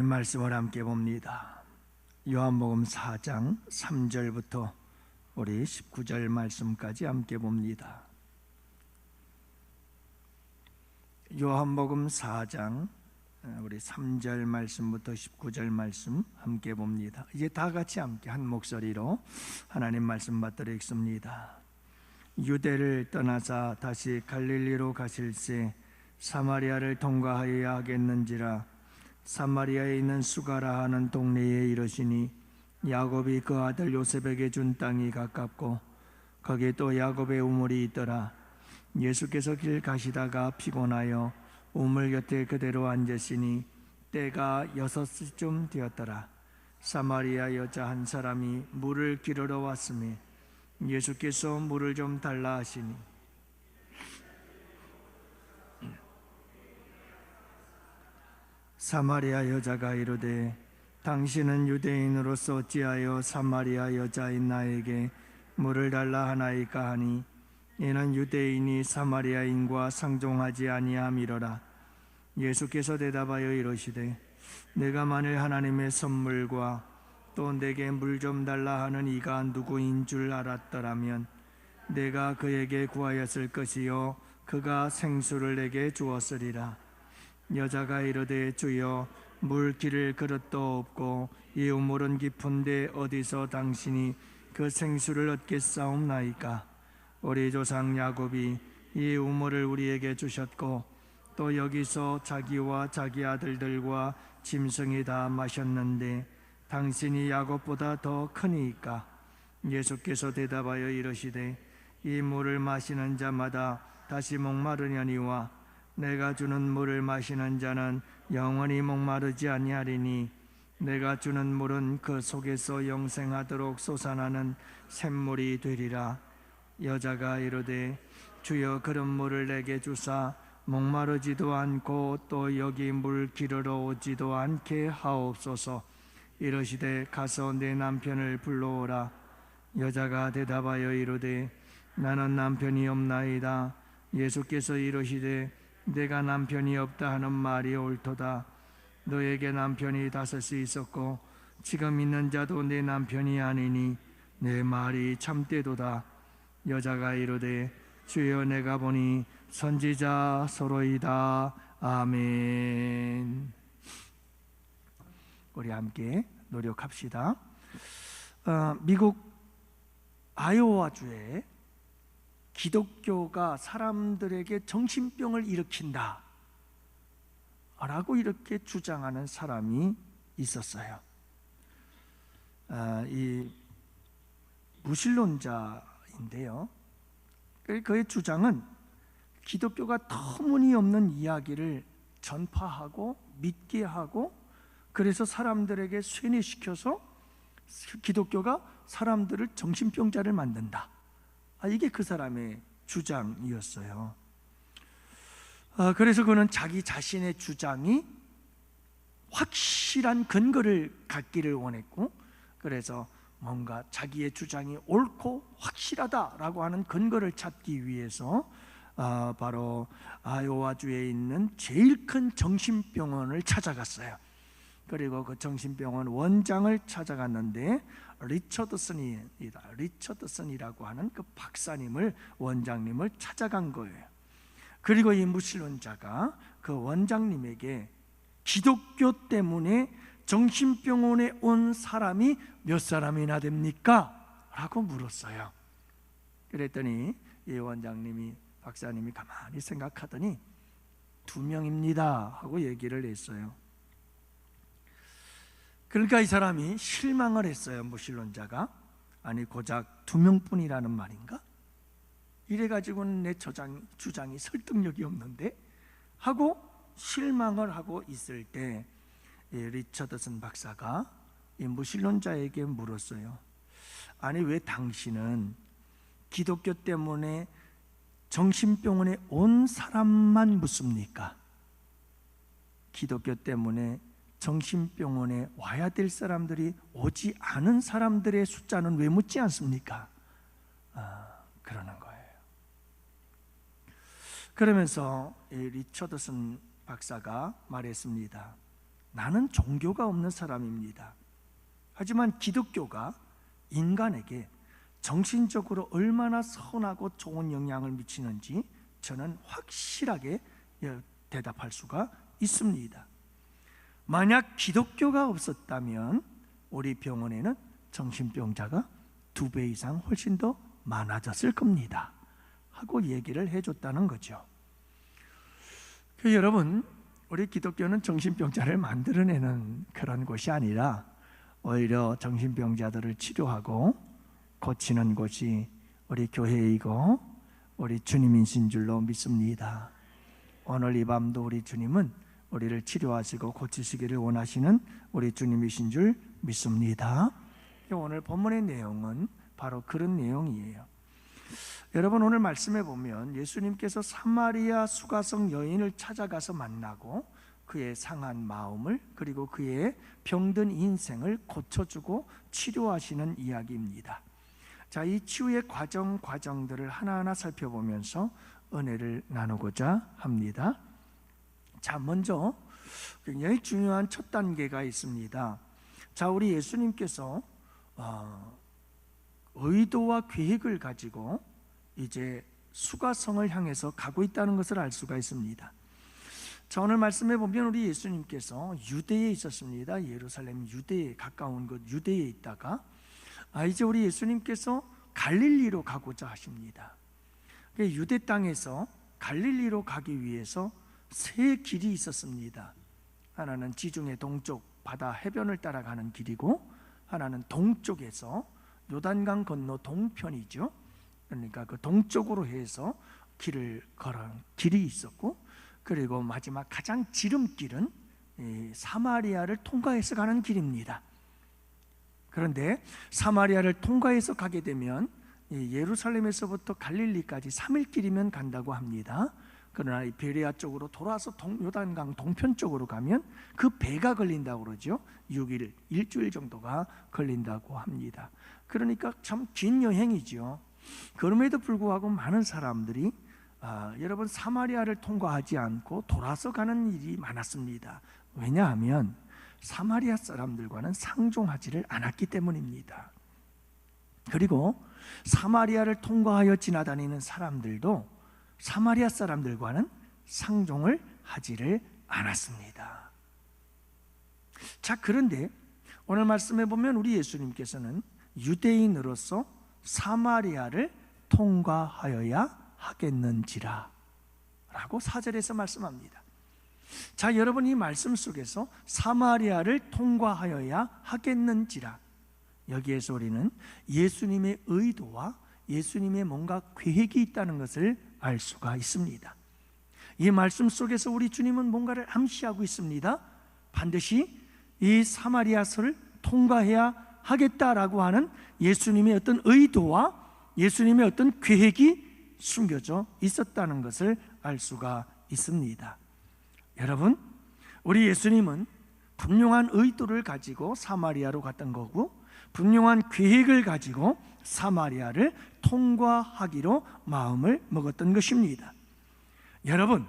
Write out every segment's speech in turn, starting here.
말씀을 함께 봅니다. 요한복음 4장 3절부터 우리 19절 말씀까지 함께 봅니다. 요한복음 4장 우리 3절 말씀부터 19절 말씀 함께 봅니다. 이제 다 같이 함께 한 목소리로 하나님 말씀 받들어 읽습니다. 유대를 떠나사 다시 갈릴리로 가실새 사마리아를 통과하여야 하겠는지라. 사마리아에 있는 수가라 하는 동네에 이르시니 야곱이 그 아들 요셉에게 준 땅이 가깝고 거기에 또 야곱의 우물이 있더라. 예수께서 길 가시다가 피곤하여 우물 곁에 그대로 앉으시니 때가 6시쯤 되었더라. 사마리아 여자 한 사람이 물을 기르러 왔으며 예수께서 물을 좀 달라 하시니 사마리아 여자가 이르되 당신은 유대인으로서 어찌하여 사마리아 여자인 나에게 물을 달라 하나이까 하니 이는 유대인이 사마리아인과 상종하지 아니함이로라. 예수께서 대답하여 이르시되 내가 만일 하나님의 선물과 또 내게 물 좀 달라 하는 이가 누구인 줄 알았더라면 내가 그에게 구하였을 것이요 그가 생수를 내게 주었으리라. 여자가 이르되 주여 물 기를 그릇도 없고 이 우물은 깊은데 어디서 당신이 그 생수를 얻겠사옵나이까. 우리 조상 야곱이 이 우물을 우리에게 주셨고 또 여기서 자기와 자기 아들들과 짐승이 다 마셨는데 당신이 야곱보다 더 크니이까. 예수께서 대답하여 이르시되 이 물을 마시는 자마다 다시 목마르려니와 내가 주는 물을 마시는 자는 영원히 목마르지 아니하리니 내가 주는 물은 그 속에서 영생하도록 솟아나는 샘물이 되리라. 여자가 이르되 주여 그런 물을 내게 주사 목마르지도 않고 또 여기 물 기르러 오지도 않게 하옵소서. 이르시되 가서 내 남편을 불러오라. 여자가 대답하여 이르되 나는 남편이 없나이다. 예수께서 이르시되 내가 남편이 없다 하는 말이 옳도다. 너에게 남편이 5이 있었고 지금 있는 자도 내 남편이 아니니 내 말이 참되도다. 여자가 이르되 주여 내가 보니 선지자 서로이다. 아멘. 우리 함께 노력합시다. 미국 아이오와주에 기독교가 사람들에게 정신병을 일으킨다 라고 이렇게 주장하는 사람이 있었어요. 이 무신론자인데요, 그의 주장은 기독교가 터무니없는 이야기를 전파하고 믿게 하고 그래서 사람들에게 쇠뇌시켜서 기독교가 사람들을 정신병자를 만든다. 이게 그 사람의 주장이었어요. 그래서 그는 자기 자신의 주장이 확실한 근거를 갖기를 원했고, 그래서 뭔가 자기의 주장이 옳고 확실하다라고 하는 근거를 찾기 위해서 바로 아이오와주에 있는 제일 큰 정신병원을 찾아갔어요. 그리고 그 정신병원 원장을 찾아갔는데 리처드슨이라고 하는 그 박사님을, 원장님을 찾아간 거예요. 그리고 이 무신론자가 그 원장님에게 기독교 때문에 정신병원에 온 사람이 몇 사람이나 됩니까? 라고 물었어요. 그랬더니 이 원장님이, 박사님이 가만히 생각하더니 2명입니다 하고 얘기를 했어요. 그러니까 이 사람이 실망을 했어요. 무신론자가 아니 고작 2명뿐이라는 말인가? 이래가지고는 내 주장이 설득력이 없는데 하고 실망을 하고 있을 때 리처드슨 박사가 이 무신론자에게 물었어요. 아니 왜 당신은 기독교 때문에 정신병원에 온 사람만 묻습니까? 기독교 때문에 정신병원에 와야 될 사람들이 오지 않은 사람들의 숫자는 왜 묻지 않습니까? 그러는 거예요. 그러면서 리처드슨 박사가 말했습니다. 나는 종교가 없는 사람입니다. 하지만 기독교가 인간에게 정신적으로 얼마나 선하고 좋은 영향을 미치는지 저는 확실하게 대답할 수가 있습니다. 만약 기독교가 없었다면 우리 병원에는 정신병자가 2배 이상 훨씬 더 많아졌을 겁니다 하고 얘기를 해줬다는 거죠. 여러분, 우리 기독교는 정신병자를 만들어내는 그런 곳이 아니라 오히려 정신병자들을 치료하고 고치는 곳이 우리 교회이고 우리 주님이신 줄로 믿습니다. 오늘 이 밤도 우리 주님은 우리를 치료하시고 고치시기를 원하시는 우리 주님이신 줄 믿습니다. 오늘 본문의 내용은 바로 그런 내용이에요. 여러분, 오늘 말씀에 보면 예수님께서 사마리아 수가성 여인을 찾아가서 만나고 그의 상한 마음을 그리고 그의 병든 인생을 고쳐주고 치료하시는 이야기입니다. 자, 이 치유의 과정들을 하나하나 살펴보면서 은혜를 나누고자 합니다. 자, 먼저 굉장히 중요한 첫 단계가 있습니다. 자, 우리 예수님께서 의도와 계획을 가지고 이제 수가성을 향해서 가고 있다는 것을 알 수가 있습니다. 자, 오늘 말씀해 보면 우리 예수님께서 유대에 있었습니다. 예루살렘 유대에 가까운 곳 유대에 있다가 이제 우리 예수님께서 갈릴리로 가고자 하십니다. 유대 땅에서 갈릴리로 가기 위해서 세 길이 있었습니다. 하나는 지중해 동쪽 바다 해변을 따라가는 길이고, 하나는 동쪽에서 요단강 건너 동편이죠. 그러니까 그 동쪽으로 해서 길을 걸은 길이 있었고, 그리고 마지막 가장 지름길은 사마리아를 통과해서 가는 길입니다. 그런데 사마리아를 통과해서 가게 되면 예루살렘에서부터 갈릴리까지 3일 길이면 간다고 합니다. 그러나 이 베레아 쪽으로 돌아서 요단강 동편 쪽으로 가면 그 배가 걸린다고 그러죠. 6일, 일주일 정도가 걸린다고 합니다. 그러니까 참 긴 여행이죠. 그럼에도 불구하고 많은 사람들이 여러분 사마리아를 통과하지 않고 돌아서 가는 일이 많았습니다. 왜냐하면 사마리아 사람들과는 상종하지를 않았기 때문입니다. 그리고 사마리아를 통과하여 지나다니는 사람들도 사마리아 사람들과는 상종을 하지를 않았습니다. 자, 그런데 오늘 말씀해 보면 우리 예수님께서는 유대인으로서 사마리아를 통과하여야 하겠는지라 라고 4절에서 말씀합니다. 자, 여러분, 이 말씀 속에서 사마리아를 통과하여야 하겠는지라, 여기에서 우리는 예수님의 의도와 예수님의 뭔가 계획이 있다는 것을 알 수가 있습니다. 이 말씀 속에서 우리 주님은 뭔가를 암시하고 있습니다. 반드시 이 사마리아서를 통과해야 하겠다라고 하는 예수님의 어떤 의도와 예수님의 어떤 계획이 숨겨져 있었다는 것을 알 수가 있습니다. 여러분, 우리 예수님은 분명한 의도를 가지고 사마리아로 갔던 거고, 분명한 계획을 가지고 사마리아를 통과하기로 마음을 먹었던 것입니다. 여러분,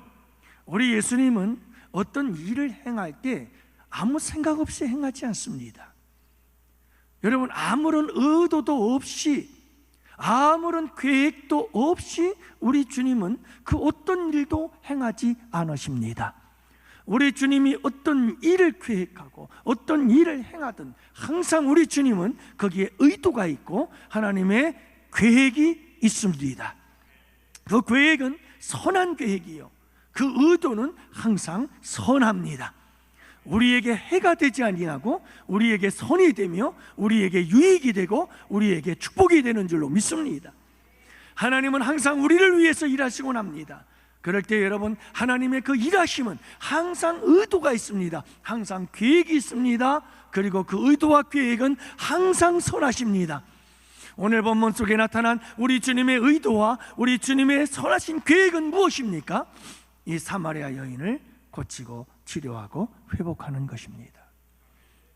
우리 예수님은 어떤 일을 행할 때 아무 생각 없이 행하지 않습니다. 여러분, 아무런 의도도 없이, 아무런 계획도 없이 우리 주님은 그 어떤 일도 행하지 않으십니다. 우리 주님이 어떤 일을 계획하고 어떤 일을 행하든 항상 우리 주님은 거기에 의도가 있고 하나님의 계획이 있습니다. 그 계획은 선한 계획이요, 그 의도는 항상 선합니다. 우리에게 해가 되지 아니하고 우리에게 선이 되며 우리에게 유익이 되고 우리에게 축복이 되는 줄로 믿습니다. 하나님은 항상 우리를 위해서 일하시곤 합니다. 그럴 때 여러분, 하나님의 그 일하심은 항상 의도가 있습니다. 항상 계획이 있습니다. 그리고 그 의도와 계획은 항상 선하십니다. 오늘 본문 속에 나타난 우리 주님의 의도와 우리 주님의 선하신 계획은 무엇입니까? 이 사마리아 여인을 고치고 치료하고 회복하는 것입니다.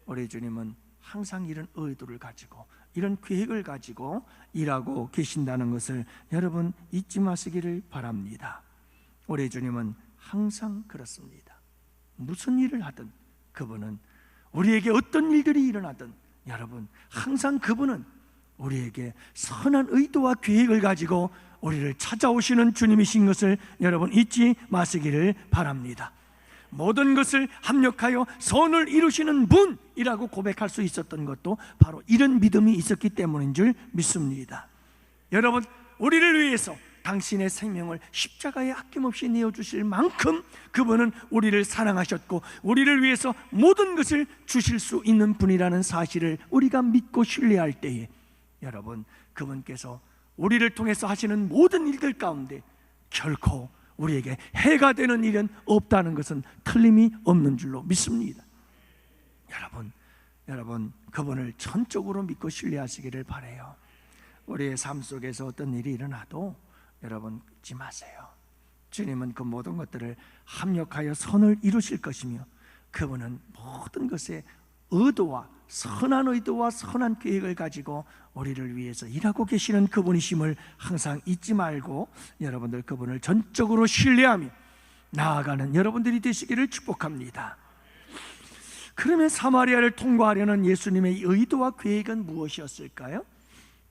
우리 주님은 항상 이런 의도를 가지고 이런 계획을 가지고 일하고 계신다는 것을 여러분 잊지 마시기를 바랍니다. 우리 주님은 항상 그렇습니다. 무슨 일을 하든 그분은 우리에게 어떤 일들이 일어나든 여러분 항상 그분은 우리에게 선한 의도와 계획을 가지고 우리를 찾아오시는 주님이신 것을 여러분 잊지 마시기를 바랍니다. 모든 것을 합력하여 선을 이루시는 분이라고 고백할 수 있었던 것도 바로 이런 믿음이 있었기 때문인 줄 믿습니다. 여러분, 우리를 위해서 당신의 생명을 십자가에 아낌없이 내어주실 만큼 그분은 우리를 사랑하셨고 우리를 위해서 모든 것을 주실 수 있는 분이라는 사실을 우리가 믿고 신뢰할 때에 여러분, 그분께서 우리를 통해서 하시는 모든 일들 가운데 결코 우리에게 해가 되는 일은 없다는 것은 틀림이 없는 줄로 믿습니다. 여러분 그분을 전적으로 믿고 신뢰하시기를 바라요. 우리의 삶 속에서 어떤 일이 일어나도 여러분 잊지 마세요. 주님은 그 모든 것들을 합력하여 선을 이루실 것이며 그분은 모든 것에 의도와 선한 의도와 선한 계획을 가지고 우리를 위해서 일하고 계시는 그분이심을 항상 잊지 말고 여러분들 그분을 전적으로 신뢰하며 나아가는 여러분들이 되시기를 축복합니다. 그러면 사마리아를 통과하려는 예수님의 의도와 계획은 무엇이었을까요?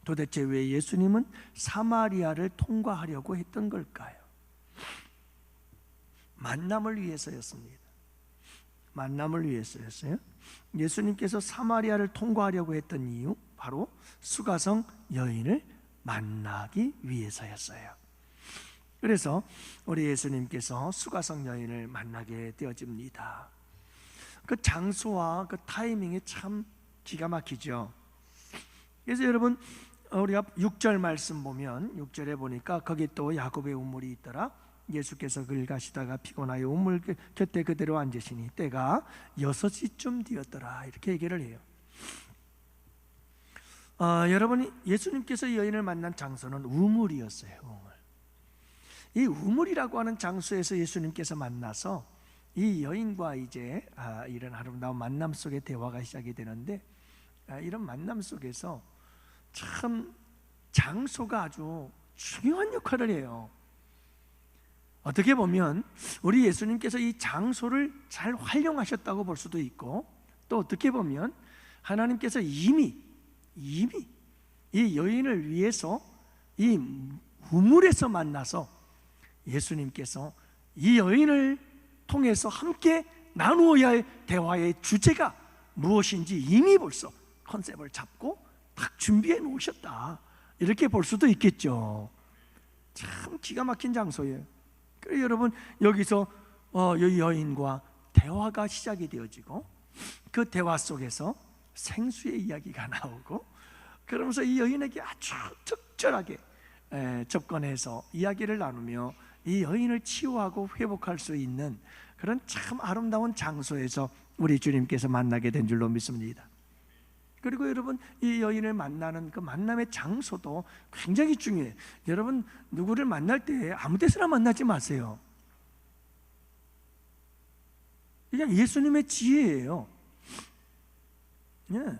도대체 왜 예수님은 사마리아를 통과하려고 했던 걸까요? 만남을 위해서였습니다. 만남을 위해서였어요. 예수님께서 사마리아를 통과하려고 했던 이유, 바로 수가성 여인을 만나기 위해서였어요. 그래서 우리 예수님께서 수가성 여인을 만나게 되어집니다. 그 장소와 그 타이밍이 참 기가 막히죠. 그래서 여러분, 우리가 6절 말씀 보면 6절에 보니까 거기 또 야곱의 우물이 있더라. 예수께서 길 가시다가 피곤하여 우물 곁에 그대로 앉으시니 때가 6시쯤 되었더라, 이렇게 얘기를 해요. 여러분이 예수님께서 여인을 만난 장소는 우물이었어요. 우물. 이 우물이라고 하는 장소에서 예수님께서 만나서 이 여인과 이제 이런 아름다운 만남 속에 대화가 시작이 되는데, 이런 만남 속에서 참 장소가 아주 중요한 역할을 해요. 어떻게 보면 우리 예수님께서 이 장소를 잘 활용하셨다고 볼 수도 있고, 또 어떻게 보면 하나님께서 이미 이 여인을 위해서 이 우물에서 만나서 예수님께서 이 여인을 통해서 함께 나누어야 할 대화의 주제가 무엇인지 이미 벌써 컨셉을 잡고 딱 준비해 놓으셨다, 이렇게 볼 수도 있겠죠. 참 기가 막힌 장소예요. 그래서 여러분, 여기서 이 여인과 대화가 시작이 되어지고 그 대화 속에서 생수의 이야기가 나오고, 그러면서 이 여인에게 아주 적절하게 접근해서 이야기를 나누며 이 여인을 치유하고 회복할 수 있는 그런 참 아름다운 장소에서 우리 주님께서 만나게 된 줄로 믿습니다. 그리고 여러분, 이 여인을 만나는 그 만남의 장소도 굉장히 중요해요. 여러분, 누구를 만날 때 아무 데서나 만나지 마세요. 그냥 예수님의 지혜예요. 예.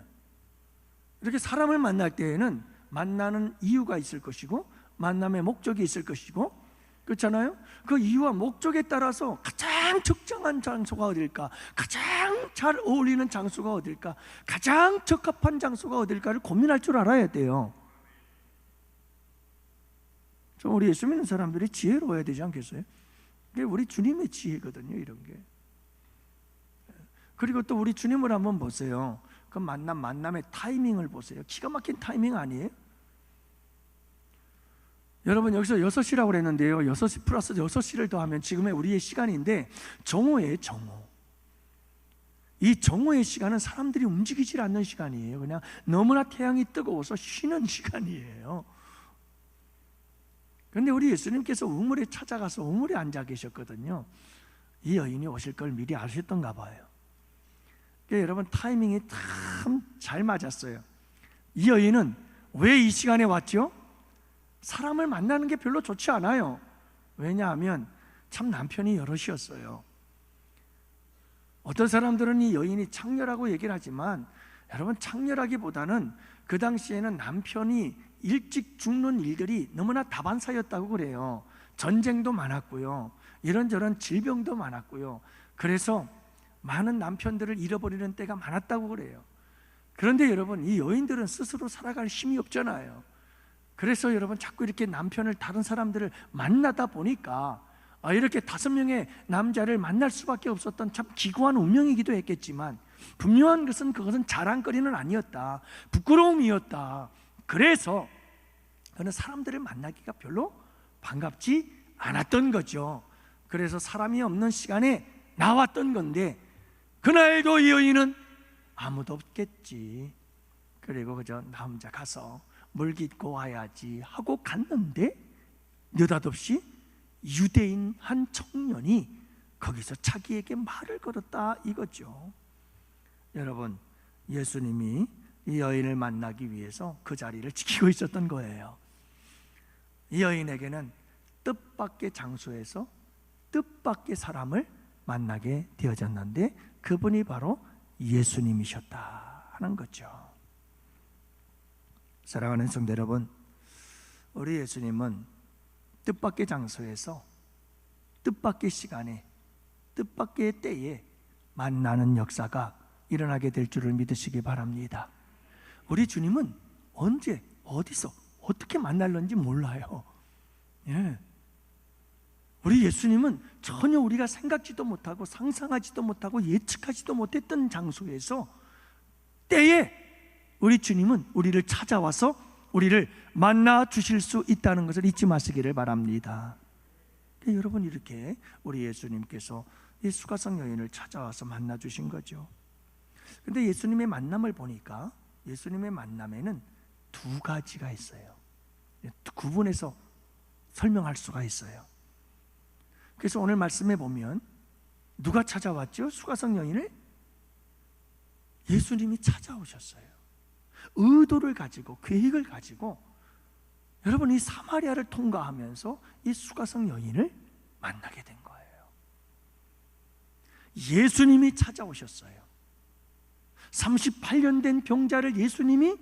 이렇게 사람을 만날 때에는 만나는 이유가 있을 것이고 만남의 목적이 있을 것이고, 그렇잖아요? 그 이유와 목적에 따라서 가장 적정한 장소가 어딜까, 가장 잘 어울리는 장소가 어딜까, 가장 적합한 장소가 어딜까를 고민할 줄 알아야 돼요. 우리 예수 믿는 사람들이 지혜로워야 되지 않겠어요? 이게 우리 주님의 지혜거든요, 이런 게. 그리고 또 우리 주님을 한번 보세요. 그 만남의 타이밍을 보세요. 기가 막힌 타이밍 아니에요? 여러분, 여기서 6시라고 그랬는데요, 6시 플러스 6시를 더하면 지금의 우리의 시간인데 정오예요, 정오. 이 정오의 시간은 사람들이 움직이질 않는 시간이에요. 그냥 너무나 태양이 뜨거워서 쉬는 시간이에요. 그런데 우리 예수님께서 우물에 찾아가서 우물에 앉아 계셨거든요. 이 여인이 오실 걸 미리 아셨던가 봐요. 그러니까 여러분, 타이밍이 참 잘 맞았어요. 이 여인은 왜 이 시간에 왔죠? 사람을 만나는 게 별로 좋지 않아요. 왜냐하면 참 남편이 여럿이었어요. 어떤 사람들은 이 여인이 창녀라고 얘기를 하지만, 여러분, 창녀라기보다는 그 당시에는 남편이 일찍 죽는 일들이 너무나 다반사였다고 그래요. 전쟁도 많았고요, 이런저런 질병도 많았고요. 그래서 많은 남편들을 잃어버리는 때가 많았다고 그래요. 그런데 여러분, 이 여인들은 스스로 살아갈 힘이 없잖아요. 그래서 여러분, 자꾸 이렇게 남편을, 다른 사람들을 만나다 보니까 이렇게 5명의 남자를 만날 수밖에 없었던 참 기구한 운명이기도 했겠지만, 분명한 것은 그것은 자랑거리는 아니었다, 부끄러움이었다. 그래서 그는 사람들을 만나기가 별로 반갑지 않았던 거죠. 그래서 사람이 없는 시간에 나왔던 건데, 그날도 이 여인은 아무도 없겠지, 그리고 그저 나 혼자 가서 물 깃고 와야지 하고 갔는데, 느닷없이 유대인 한 청년이 거기서 자기에게 말을 걸었다 이거죠. 여러분, 예수님이 이 여인을 만나기 위해서 그 자리를 지키고 있었던 거예요. 이 여인에게는 뜻밖의 장소에서 뜻밖의 사람을 만나게 되어졌는데, 그분이 바로 예수님이셨다 하는 거죠. 사랑하는 성도 여러분, 우리 예수님은 뜻밖의 장소에서 뜻밖의 시간에 뜻밖의 때에 만나는 역사가 일어나게 될 줄을 믿으시기 바랍니다. 우리 주님은 언제, 어디서, 어떻게 만날는지 몰라요. 우리 예수님은 전혀 우리가 생각지도 못하고 상상하지도 못하고 예측하지도 못했던 장소에서, 때에 우리 주님은 우리를 찾아와서 우리를 만나 주실 수 있다는 것을 잊지 마시기를 바랍니다. 여러분, 이렇게 우리 예수님께서 이 수가성 여인을 찾아와서 만나 주신 거죠. 그런데 예수님의 만남을 보니까, 예수님의 만남에는 2가지가 있어요. 구분해서 설명할 수가 있어요. 그래서 오늘 말씀에 보면 누가 찾아왔죠? 수가성 여인을 예수님이 찾아오셨어요. 의도를 가지고, 계획을 가지고 여러분, 이 사마리아를 통과하면서 이 수가성 여인을 만나게 된 거예요. 예수님이 찾아오셨어요. 38년 된 병자를 예수님이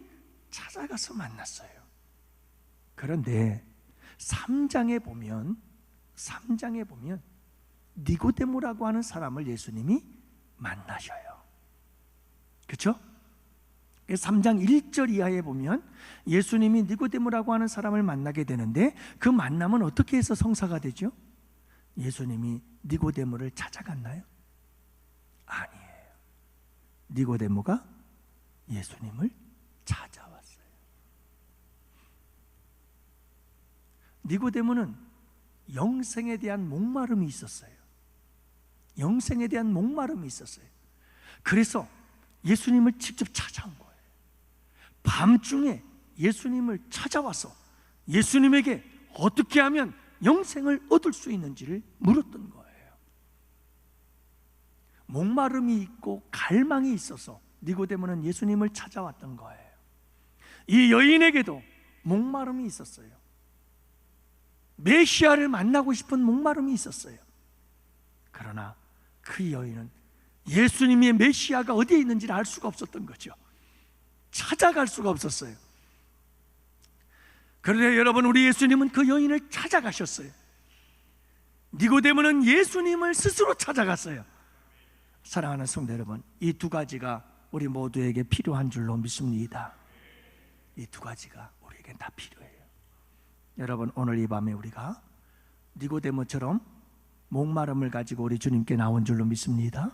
찾아가서 만났어요. 그런데 3장에 보면 니고데모라고 하는 사람을 예수님이 만나셔요. 그렇죠? 3장 1절 이하에 보면 예수님이 니고데모라고 하는 사람을 만나게 되는데, 그 만남은 어떻게 해서 성사가 되죠? 예수님이 니고데모를 찾아갔나요? 아니에요. 니고데모가 예수님을 찾아왔어요. 니고데모는 영생에 대한 목마름이 있었어요. 영생에 대한 목마름이 있었어요. 그래서 예수님을 직접 찾아온 거예요. 밤중에 예수님을 찾아와서 예수님에게 어떻게 하면 영생을 얻을 수 있는지를 물었던 거예요. 목마름이 있고 갈망이 있어서 니고데모는 예수님을 찾아왔던 거예요. 이 여인에게도 목마름이 있었어요. 메시아를 만나고 싶은 목마름이 있었어요. 그러나 그 여인은 예수님의 메시아가 어디에 있는지를 알 수가 없었던 거죠. 찾아갈 수가 없었어요. 그런데 여러분, 우리 예수님은 그 여인을 찾아가셨어요. 니고데모는 예수님을 스스로 찾아갔어요. 사랑하는 성도 여러분, 이 2가지가 우리 모두에게 필요한 줄로 믿습니다. 이 2가지가 우리에게 다 필요해요. 여러분, 오늘 이 밤에 우리가 니고데모처럼 목마름을 가지고 우리 주님께 나온 줄로 믿습니다.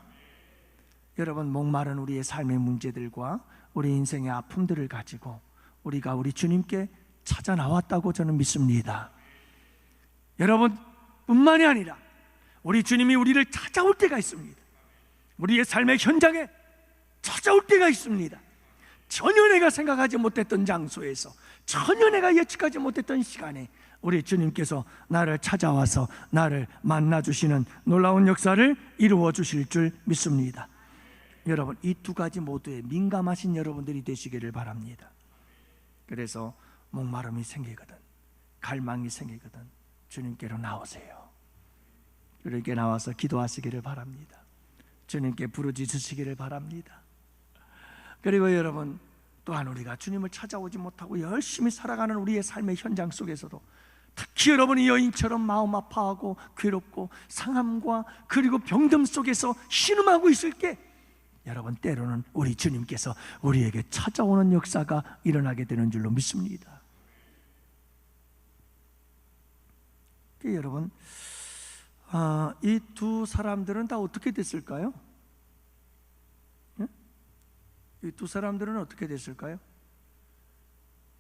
여러분, 목마른 우리의 삶의 문제들과 우리 인생의 아픔들을 가지고 우리가 우리 주님께 찾아 나왔다고 저는 믿습니다. 여러분 뿐만이 아니라 우리 주님이 우리를 찾아올 때가 있습니다. 우리의 삶의 현장에 찾아올 때가 있습니다. 전혀 내가 생각하지 못했던 장소에서, 전혀 내가 예측하지 못했던 시간에 우리 주님께서 나를 찾아와서 나를 만나주시는 놀라운 역사를 이루어 주실 줄 믿습니다. 여러분, 이 2가지 모두에 민감하신 여러분들이 되시기를 바랍니다. 그래서 목마름이 생기거든, 갈망이 생기거든, 주님께로 나오세요. 주님께 나와서 기도하시기를 바랍니다. 주님께 부르짖으시기를 바랍니다. 그리고 여러분, 또한 우리가 주님을 찾아오지 못하고 열심히 살아가는 우리의 삶의 현장 속에서도 특히 여러분이 여인처럼 마음 아파하고 괴롭고 상함과 그리고 병듦 속에서 신음하고 있을 때, 여러분 때로는 우리 주님께서 우리에게 찾아오는 역사가 일어나게 되는 줄로 믿습니다. 여러분, 이 두 사람들은 다 어떻게 됐을까요? 이 두 사람들은 어떻게 됐을까요?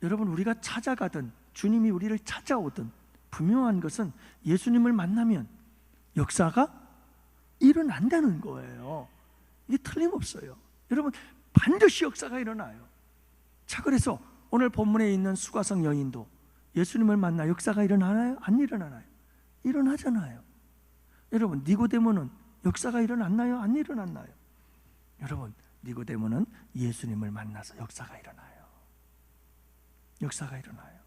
여러분, 우리가 찾아가든 주님이 우리를 찾아오든 분명한 것은 예수님을 만나면 역사가 일어난다는 거예요. 이게 틀림없어요. 여러분, 반드시 역사가 일어나요. 자, 그래서 오늘 본문에 있는 수가성 여인도 예수님을 만나 역사가 일어나나요? 안 일어나나요? 일어나잖아요. 여러분, 니고데모는 역사가 일어났나요? 안 일어났나요? 여러분, 니고데모는 예수님을 만나서 역사가 일어나요. 역사가 일어나요.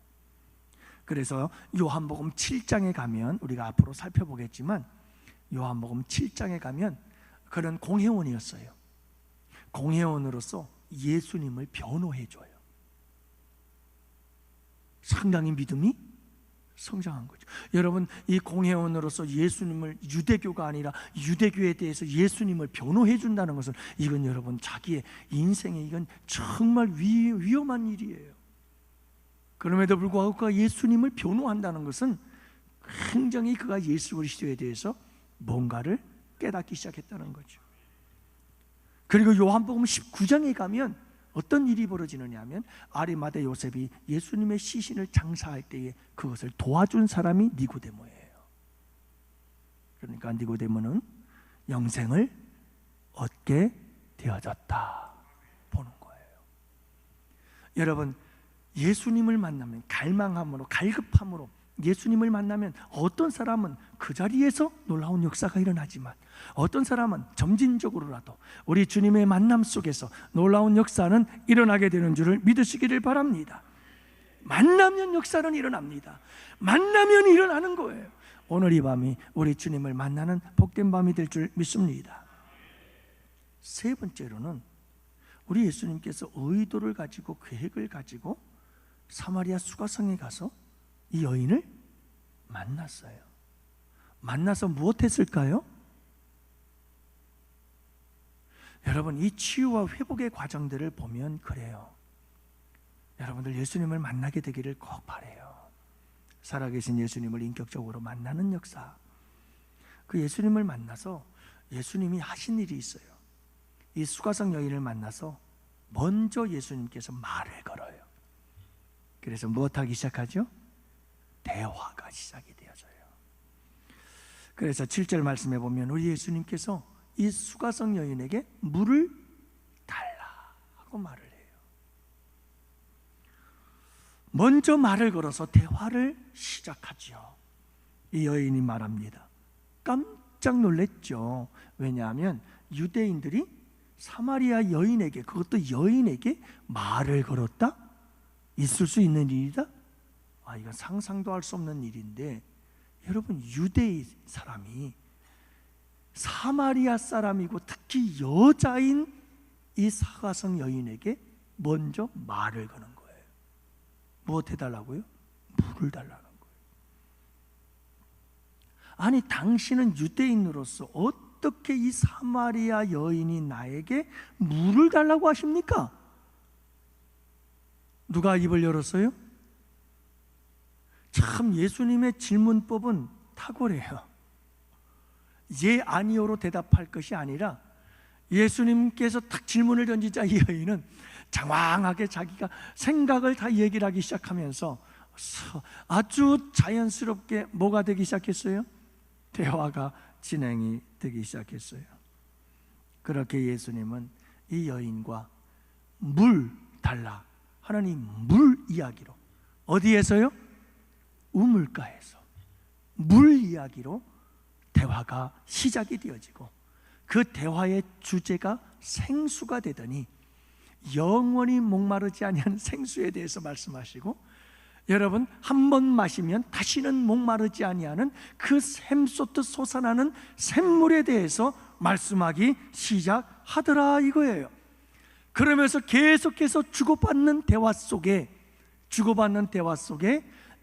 그래서 요한복음 7장에 가면, 우리가 앞으로 살펴보겠지만 요한복음 7장에 가면 그런 공회원이었어요. 공회원으로서 예수님을 변호해줘요. 상당히 믿음이 성장한 거죠. 여러분, 이 공회원으로서 예수님을, 유대교가 아니라 유대교에 대해서 예수님을 변호해 준다는 것은, 이건 여러분 자기의 인생에 이건 정말 위험한 일이에요. 그럼에도 불구하고 그가 예수님을 변호한다는 것은 굉장히 그가 예수 그리스도에 대해서 뭔가를 깨닫기 시작했다는 거죠. 그리고 요한복음 19장에 가면 어떤 일이 벌어지느냐 하면, 아리마대 요셉이 예수님의 시신을 장사할 때에 그것을 도와준 사람이 니고데모예요. 그러니까 니고데모는 영생을 얻게 되어졌다 보는 거예요. 여러분, 예수님을 만나면 갈망함으로, 갈급함으로 예수님을 만나면 어떤 사람은 그 자리에서 놀라운 역사가 일어나지만, 어떤 사람은 점진적으로라도 우리 주님의 만남 속에서 놀라운 역사는 일어나게 되는 줄을 믿으시기를 바랍니다. 만나면 역사는 일어납니다. 만나면 일어나는 거예요. 오늘 이 밤이 우리 주님을 만나는 복된 밤이 될 줄 믿습니다. 세 번째로는 우리 예수님께서 의도를 가지고, 계획을 가지고 사마리아 수가성에 가서 이 여인을 만났어요. 만나서 무엇 했을까요? 여러분, 이 치유와 회복의 과정들을 보면 그래요. 여러분들 예수님을 만나게 되기를 꼭 바라요. 살아계신 예수님을 인격적으로 만나는 역사. 그 예수님을 만나서 예수님이 하신 일이 있어요. 이 수가성 여인을 만나서 먼저 예수님께서 말을 걸어요. 그래서 무엇하기 시작하죠? 대화가 시작이 되어져요. 그래서 7절 말씀에 보면 우리 예수님께서 이 수가성 여인에게 물을 달라 하고 말을 해요. 먼저 말을 걸어서 대화를 시작하죠. 이 여인이 말합니다. 깜짝 놀랐죠. 왜냐하면 유대인들이 사마리아 여인에게, 그것도 여인에게 말을 걸었다? 있을 수 있는 일이다? 이건 상상도 할 수 없는 일인데, 여러분, 유대 사람이 사마리아 사람이고 특히 여자인 이 사가성 여인에게 먼저 말을 거는 거예요. 무엇 해달라고요? 물을 달라는 거예요. 아니, 당신은 유대인으로서 어떻게 이 사마리아 여인이 나에게 물을 달라고 하십니까? 누가 입을 열었어요? 참, 예수님의 질문법은 탁월해요. 예, 아니요로 대답할 것이 아니라, 예수님께서 딱 질문을 던지자 이 여인은 장황하게 자기가 생각을 다 얘기를 하기 시작하면서 아주 자연스럽게 뭐가 되기 시작했어요? 대화가 진행이 되기 시작했어요. 그렇게 예수님은 이 여인과 물 달라 하는 이 물 이야기로, 어디에서요? 우물가에서 물 이야기로 대화가 시작이 되어지고, 그 대화의 주제가 생수가 되더니 영원히 목마르지 아니한 생수에 대해서 말씀하시고, 여러분, 한 번 마시면 다시는 목마르지 아니하는 그 샘솟듯 솟아나는 샘물에 대해서 말씀하기 시작하더라 이거예요. 그러면서 계속해서 주고받는 대화 속에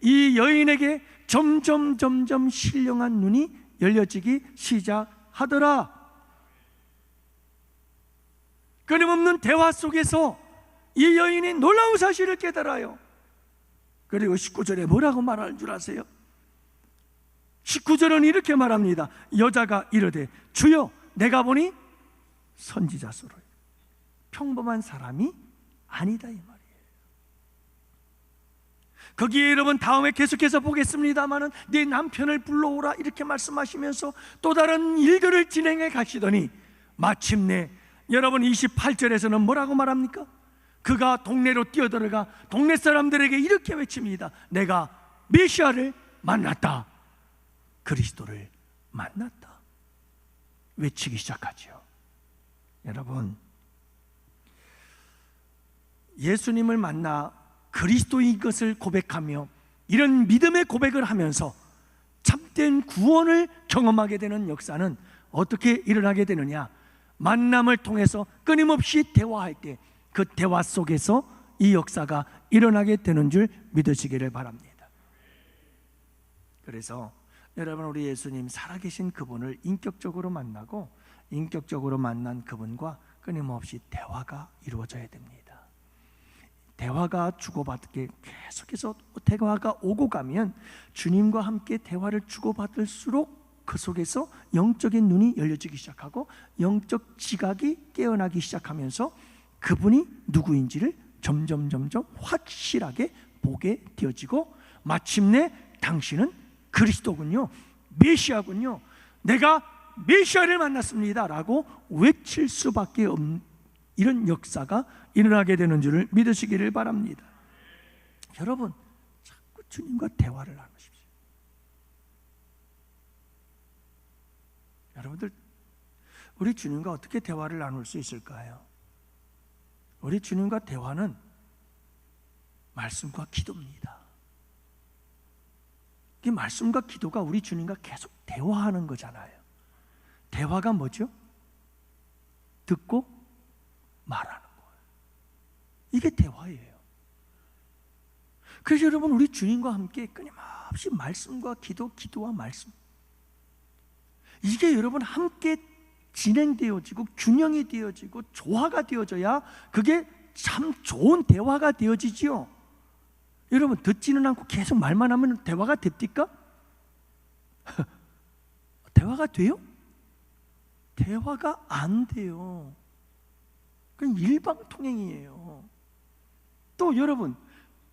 이 여인에게 점점 신령한 눈이 열려지기 시작하더라. 끊임없는 대화 속에서 이 여인이 놀라운 사실을 깨달아요. 그리고 19절에 뭐라고 말하는 줄 아세요? 19절은 이렇게 말합니다. 여자가 이르되 주여 내가 보니 선지자소로, 평범한 사람이 아니다 이 말이에요. 거기에 여러분 다음에 계속해서 보겠습니다마는 네 남편을 불러오라 이렇게 말씀하시면서 또 다른 일들을 진행해 가시더니 마침내 여러분 28절에서는 뭐라고 말합니까? 그가 동네로 뛰어들어가 동네 사람들에게 이렇게 외칩니다. 내가 메시아를 만났다, 그리스도를 만났다 외치기 시작하죠. 여러분, 예수님을 만나 그리스도인 것을 고백하며 이런 믿음의 고백을 하면서 참된 구원을 경험하게 되는 역사는 어떻게 일어나게 되느냐? 만남을 통해서 끊임없이 대화할 때 그 대화 속에서 이 역사가 일어나게 되는 줄 믿으시기를 바랍니다. 그래서 여러분, 우리 예수님 살아계신 그분을 인격적으로 만나고 인격적으로 만난 그분과 끊임없이 대화가 이루어져야 됩니다. 대화가 주고받게 계속해서 대화가 오고 가면 주님과 함께 대화를 주고받을수록 그 속에서 영적인 눈이 열려지기 시작하고 영적 지각이 깨어나기 시작하면서 그분이 누구인지를 점점 확실하게 보게 되어지고 마침내 당신은 그리스도군요, 메시아군요, 내가 메시아를 만났습니다 라고 외칠 수밖에 없는 이런 역사가 일어나게 되는 줄을 믿으시기를 바랍니다. 여러분, 자꾸 주님과 대화를 나누십시오. 여러분들, 우리 주님과 어떻게 대화를 나눌 수 있을까요? 우리 주님과 대화는 말씀과 기도입니다. 이 말씀과 기도가 우리 주님과 계속 대화하는 거잖아요. 대화가 뭐죠? 듣고 말하는 거예요. 이게 대화예요. 그래서 여러분, 우리 주님과 함께 끊임없이 말씀과 기도, 기도와 말씀, 이게 여러분 함께 진행되어지고 균형이 되어지고 조화가 되어져야 그게 참 좋은 대화가 되어지지요. 여러분, 듣지는 않고 계속 말만 하면 대화가 됩니까? 대화가 돼요? 대화가 안 돼요. 그건 일방통행이에요. 또 여러분,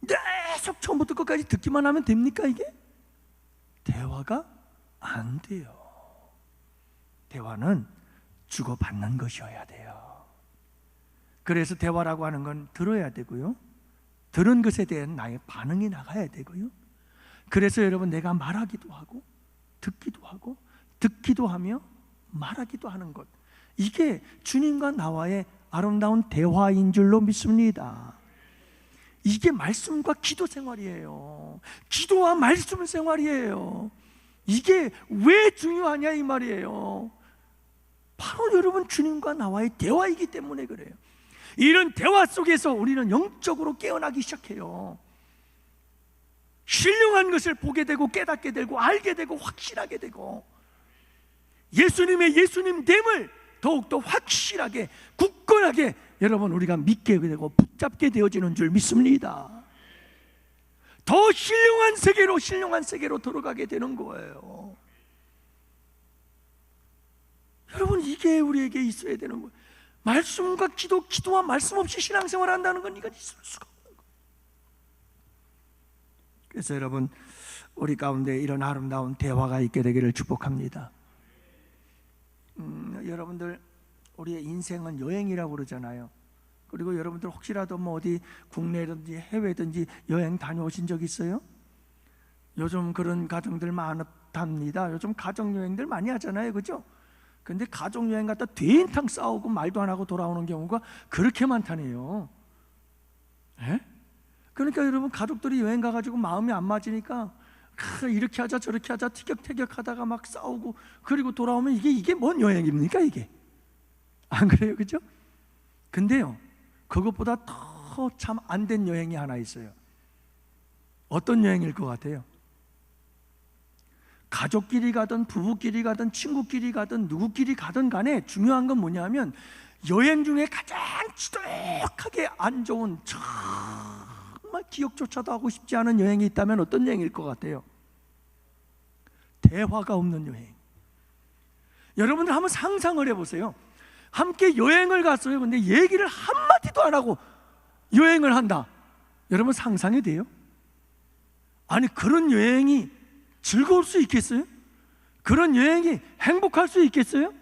계속 처음부터 끝까지 듣기만 하면 됩니까 이게? 대화가 안 돼요. 대화는 주고받는 것이어야 돼요. 그래서 대화라고 하는 건 들어야 되고요, 들은 것에 대한 나의 반응이 나가야 되고요, 그래서 여러분, 내가 말하기도 하고 듣기도 하고 듣기도 하며 말하기도 하는 것, 이게 주님과 나와의 아름다운 대화인 줄로 믿습니다. 이게 말씀과 기도 생활이에요. 기도와 말씀 생활이에요. 이게 왜 중요하냐 이 말이에요. 바로 여러분, 주님과 나와의 대화이기 때문에 그래요. 이런 대화 속에서 우리는 영적으로 깨어나기 시작해요. 신령한 것을 보게 되고 깨닫게 되고 알게 되고 확실하게 되고 예수님의 예수님됨을 더욱더 확실하게 굳건하게 여러분, 우리가 믿게 되고 붙잡게 되어지는 줄 믿습니다. 더 신령한 세계로 들어가게 되는 거예요. 여러분, 이게 우리에게 있어야 되는 거예요. 말씀과 기도, 기도와 말씀 없이 신앙생활 한다는 건 이건 있을 수가 없는 거예요. 그래서 여러분, 우리 가운데 이런 아름다운 대화가 있게 되기를 축복합니다. 여러분들, 우리의 인생은 여행이라고 그러잖아요. 그리고 여러분들 혹시라도 뭐 어디 국내든지 해외든지 여행 다녀오신 적 있어요? 요즘 그런 가정들 많답니다. 요즘 가정여행들 많이 하잖아요, 그죠? 근데 가족여행 갔다 된탕 싸우고 말도 안 하고 돌아오는 경우가 그렇게 많다네요. 에? 그러니까 여러분, 가족들이 여행 가가지고 마음이 안 맞으니까 이렇게 하자 저렇게 하자 티격태격 하다가 막 싸우고 그리고 돌아오면 이게 뭔 여행입니까 이게? 안 그래요, 그죠? 근데요, 그것보다 더 참 안 된 여행이 하나 있어요. 어떤 여행일 것 같아요? 가족끼리 가든 부부끼리 가든 친구끼리 가든 누구끼리 가든 간에 중요한 건 뭐냐면 여행 중에 가장 지독하게 안 좋은, 정말 기억조차도 하고 싶지 않은 여행이 있다면 어떤 여행일 것 같아요? 대화가 없는 여행. 여러분들 한번 상상을 해보세요. 함께 여행을 갔어요. 근데 얘기를 한마디도 안 하고 여행을 한다. 여러분 상상이 돼요? 아니, 그런 여행이 즐거울 수 있겠어요? 그런 여행이 행복할 수 있겠어요?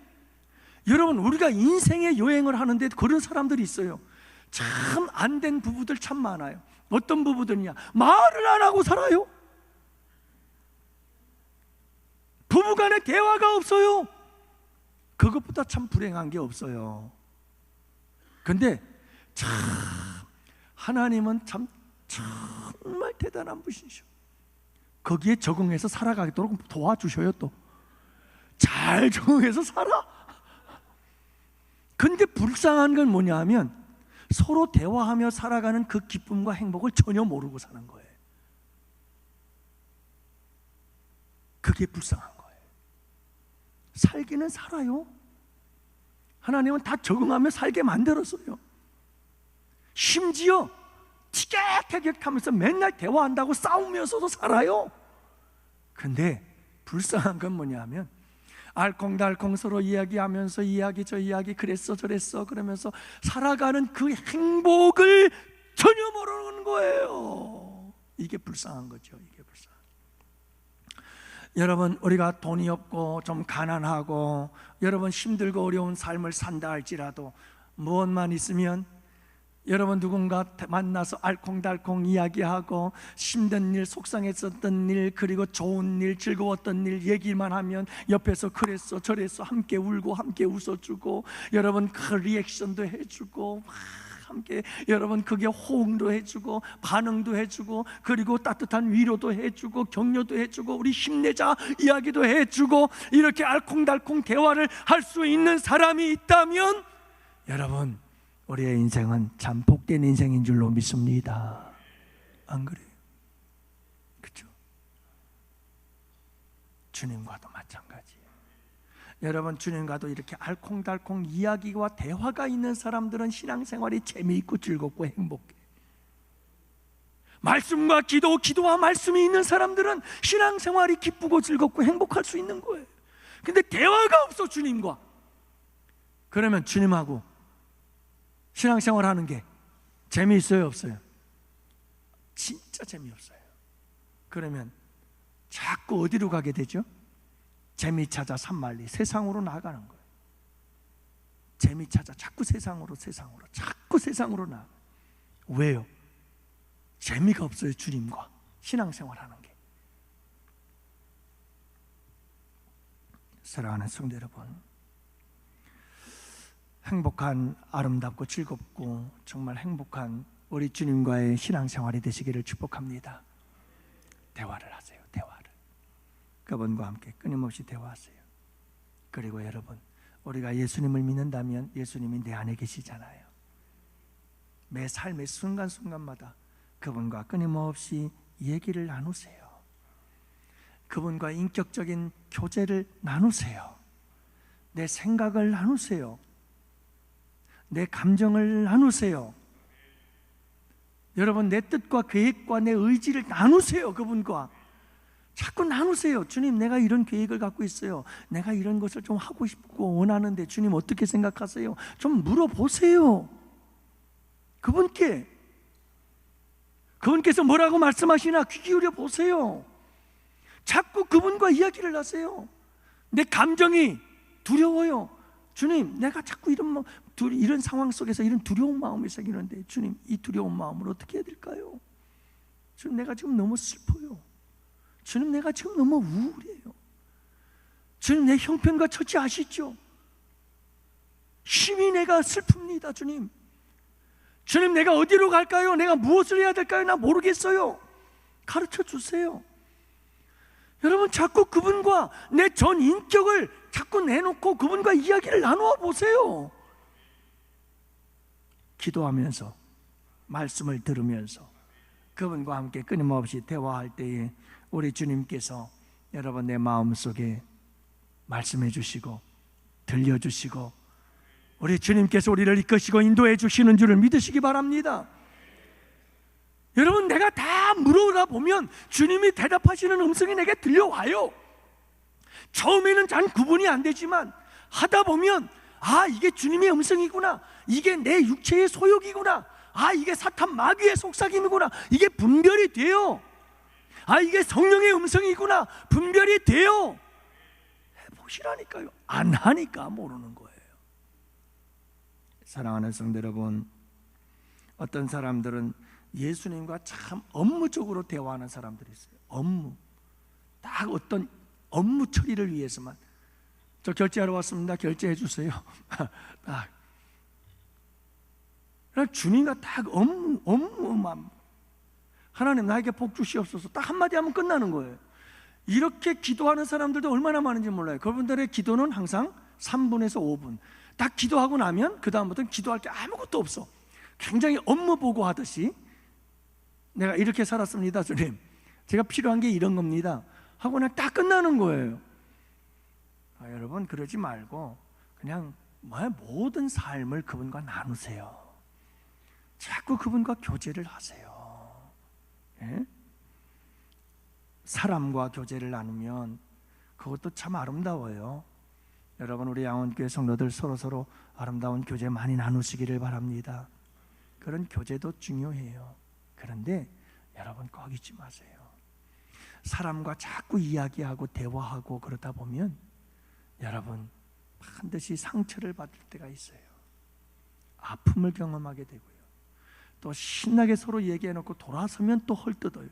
여러분, 우리가 인생의 여행을 하는데 그런 사람들이 있어요. 참 안 된 부부들 참 많아요. 어떤 부부들이냐? 말을 안 하고 살아요. 부부간에 대화가 없어요. 그것보다 참 불행한 게 없어요. 근데 참 하나님은 참 정말 대단한 분이셔. 거기에 적응해서 살아가도록 도와주셔요. 또 잘 적응해서 살아. 근데 불쌍한 건 뭐냐 하면 서로 대화하며 살아가는 그 기쁨과 행복을 전혀 모르고 사는 거예요. 그게 불쌍한 거예요. 살기는 살아요. 하나님은 다 적응하며 살게 만들었어요. 심지어 티격태격하면서 맨날 대화한다고 싸우면서도 살아요. 근데 불쌍한 건 뭐냐 하면 알콩달콩 서로 이야기하면서 이야기 저 이야기 그랬어 저랬어 그러면서 살아가는 그 행복을 전혀 모르는 거예요. 이게 불쌍한 거죠. 이게 불쌍한. 여러분, 우리가 돈이 없고 좀 가난하고 여러분 힘들고 어려운 삶을 산다 할지라도 무엇만 있으면 여러분 누군가 만나서 알콩달콩 이야기하고 힘든 일, 속상했었던 일, 그리고 좋은 일, 즐거웠던 일 얘기만 하면 옆에서 그랬어 저랬어 함께 울고 함께 웃어주고 여러분 그 리액션도 해주고 함께 여러분 그게 호응도 해주고 반응도 해주고 그리고 따뜻한 위로도 해주고 격려도 해주고 우리 힘내자 이야기도 해주고 이렇게 알콩달콩 대화를 할 수 있는 사람이 있다면 여러분 우리의 인생은 참 복된 인생인 줄로 믿습니다. 안 그래요? 그렇죠? 주님과도 마찬가지예요. 여러분, 주님과도 이렇게 알콩달콩 이야기와 대화가 있는 사람들은 신앙생활이 재미있고 즐겁고 행복해. 말씀과 기도와 말씀이 있는 사람들은 신앙생활이 기쁘고 즐겁고 행복할 수 있는 거예요. 근데 대화가 없어, 주님과. 그러면 주님하고 신앙생활 하는 게 재미있어요, 없어요? 진짜 재미없어요. 그러면 자꾸 어디로 가게 되죠? 재미 찾아 산만리, 세상으로 나가는 거예요. 재미 찾아 자꾸 세상으로 자꾸 세상으로 나가. 왜요? 재미가 없어요. 주님과 신앙생활 하는 게. 사랑하는 성도 여러분, 행복한, 아름답고 즐겁고 정말 행복한 우리 주님과의 신앙생활이 되시기를 축복합니다. 대화를 하세요. 대화를. 그분과 함께 끊임없이 대화하세요. 그리고 여러분, 우리가 예수님을 믿는다면 예수님이 내 안에 계시잖아요. 매 삶의 순간순간마다 그분과 끊임없이 얘기를 나누세요. 그분과 인격적인 교제를 나누세요. 내 생각을 나누세요. 내 감정을 나누세요. 여러분, 내 뜻과 계획과 내 의지를 나누세요. 그분과 자꾸 나누세요. 주님, 내가 이런 계획을 갖고 있어요. 내가 이런 것을 좀 하고 싶고 원하는데 주님 어떻게 생각하세요? 좀 물어보세요. 그분께서 뭐라고 말씀하시나 귀 기울여 보세요. 자꾸 그분과 이야기를 하세요. 내 감정이 두려워요. 주님, 내가 자꾸 이런 상황 속에서 이런 두려운 마음이 생기는데 주님, 이 두려운 마음을 어떻게 해야 될까요? 주님, 내가 지금 너무 슬퍼요. 주님, 내가 지금 너무 우울해요. 주님, 내 형편과 처지 아시죠? 심히 내가 슬픕니다. 주님, 내가 어디로 갈까요? 내가 무엇을 해야 될까요? 나 모르겠어요. 가르쳐 주세요. 여러분, 자꾸 그분과 내 전 인격을 자꾸 내놓고 그분과 이야기를 나누어 보세요. 기도하면서, 말씀을 들으면서, 그분과 함께 끊임없이 대화할 때에 우리 주님께서 여러분 내 마음속에 말씀해 주시고 들려주시고 우리 주님께서 우리를 이끄시고 인도해 주시는 줄을 믿으시기 바랍니다. 여러분, 내가 다 물어보다 보면 주님이 대답하시는 음성이 내게 들려와요. 처음에는 잘 구분이 안 되지만 하다 보면 이게 주님의 음성이구나, 이게 내 육체의 소욕이구나, 이게 사탄 마귀의 속삭임이구나, 이게 분별이 돼요. 이게 성령의 음성이구나, 분별이 돼요. 해보시라니까요. 안 하니까 모르는 거예요. 사랑하는 성도 여러분, 어떤 사람들은 예수님과 참 업무적으로 대화하는 사람들이 있어요. 딱 어떤 업무 처리를 위해서만, 저 결제하러 왔습니다, 결제해 주세요. 딱 주님과 딱 업무만, 하나님 나에게 복 주시옵소서, 딱 한마디 하면 끝나는 거예요. 이렇게 기도하는 사람들도 얼마나 많은지 몰라요. 그분들의 기도는 항상 3분에서 5분 딱 기도하고 나면 그 다음부터는 기도할 게 아무것도 없어. 굉장히 업무 보고하듯이 내가 이렇게 살았습니다, 주님, 제가 필요한 게 이런 겁니다 하고 그냥 딱 끝나는 거예요. 여러분, 그러지 말고 그냥 모든 삶을 그분과 나누세요. 자꾸 그분과 교제를 하세요. 예? 사람과 교제를 나누면 그것도 참 아름다워요. 여러분, 우리 양원교회 성도들 서로 아름다운 교제 많이 나누시기를 바랍니다. 그런 교제도 중요해요. 그런데 여러분, 꼭 잊지 마세요. 사람과 자꾸 이야기하고 대화하고 그러다 보면 여러분 반드시 상처를 받을 때가 있어요. 아픔을 경험하게 되고요, 또 신나게 서로 얘기해놓고 돌아서면 또 헐뜯어요.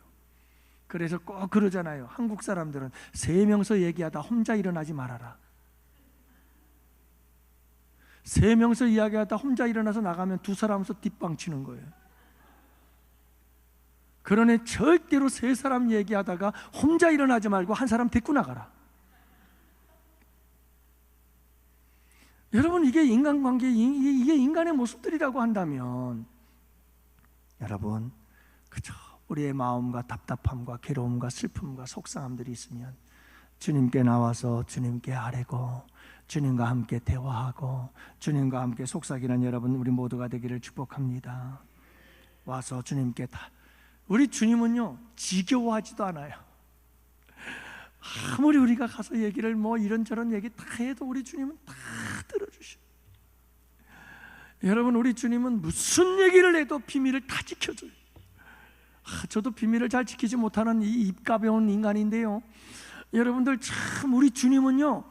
그래서 꼭 그러잖아요. 한국 사람들은 3명서 얘기하다 혼자 일어나지 말아라. 3명서 이야기하다 혼자 일어나서 나가면 2사람서 뒷방 치는 거예요. 그러니 절대로 3사람 얘기하다가 혼자 일어나지 말고 한 사람 데리고 나가라. 여러분, 이게 인간관계, 이게 인간의 모습들이라고 한다면 여러분, 그저 우리의 마음과 답답함과 괴로움과 슬픔과 속상함들이 있으면 주님께 나와서 주님께 아뢰고 주님과 함께 대화하고 주님과 함께 속삭이는 여러분 우리 모두가 되기를 축복합니다. 와서 주님께 우리 주님은요 지겨워하지도 않아요. 아무리 우리가 가서 얘기를 이런저런 얘기 다 해도 우리 주님은 다 들어주셔요. 여러분, 우리 주님은 무슨 얘기를 해도 비밀을 다 지켜줘요. 저도 비밀을 잘 지키지 못하는 이 입 가벼운 인간인데요, 여러분들 참 우리 주님은요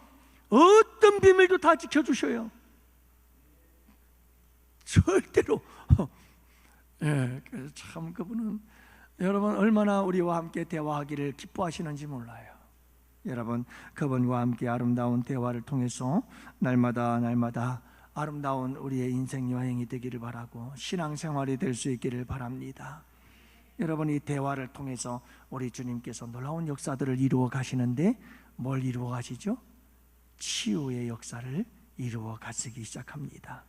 어떤 비밀도 다 지켜주셔요. 절대로. 그래서 참 그분은 여러분 얼마나 우리와 함께 대화하기를 기뻐하시는지 몰라요. 여러분, 그분과 함께 아름다운 대화를 통해서 날마다 아름다운 우리의 인생 여행이 되기를 바라고 신앙생활이 될 수 있기를 바랍니다. 여러분, 이 대화를 통해서 우리 주님께서 놀라운 역사들을 이루어 가시는데 뭘 이루어 가시죠? 치유의 역사를 이루어 가시기 시작합니다.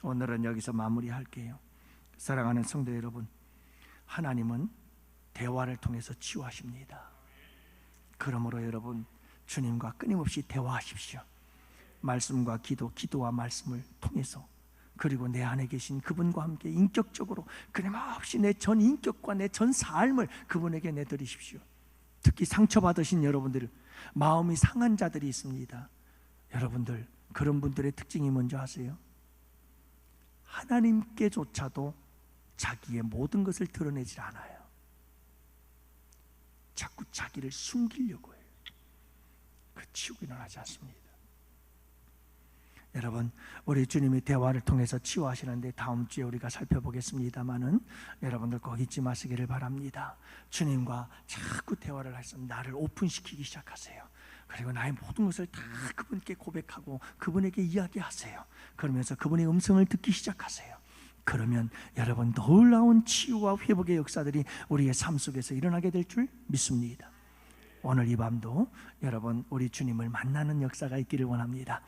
오늘은 여기서 마무리할게요. 사랑하는 성도 여러분, 하나님은 대화를 통해서 치유하십니다. 그러므로 여러분, 주님과 끊임없이 대화하십시오. 말씀과 기도와 말씀을 통해서, 그리고 내 안에 계신 그분과 함께 인격적으로 끊임없이 내 전 인격과 내 전 삶을 그분에게 내드리십시오. 특히 상처받으신 여러분들, 마음이 상한 자들이 있습니다. 여러분들, 그런 분들의 특징이 뭔지 아세요? 하나님께조차도 자기의 모든 것을 드러내질 않아요. 자꾸 자기를 숨기려고 해요. 그 치유가 일어나지 않습니다. 여러분, 우리 주님이 대화를 통해서 치유하시는데 다음 주에 우리가 살펴보겠습니다마는 여러분들 꼭 잊지 마시기를 바랍니다. 주님과 자꾸 대화를 해서 나를 오픈시키기 시작하세요. 그리고 나의 모든 것을 다 그분께 고백하고 그분에게 이야기하세요. 그러면서 그분의 음성을 듣기 시작하세요. 그러면 여러분, 놀라운 치유와 회복의 역사들이 우리의 삶 속에서 일어나게 될 줄 믿습니다. 오늘 이 밤도 여러분 우리 주님을 만나는 역사가 있기를 원합니다.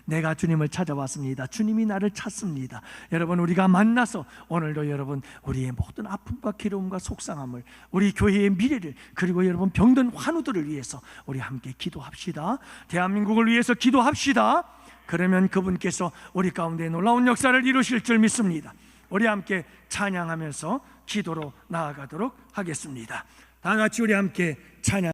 내가 주님을 찾아왔습니다. 주님이 나를 찾습니다. 여러분 우리가 만나서 오늘도 여러분 우리의 모든 아픔과 괴로움과 속상함을, 우리 교회의 미래를, 그리고 여러분 병든 환우들을 위해서 우리 함께 기도합시다. 대한민국을 위해서 기도합시다. 그러면 그분께서 우리 가운데 놀라운 역사를 이루실 줄 믿습니다. 우리 함께 찬양하면서 기도로 나아가도록 하겠습니다. 다 같이 우리 함께 찬양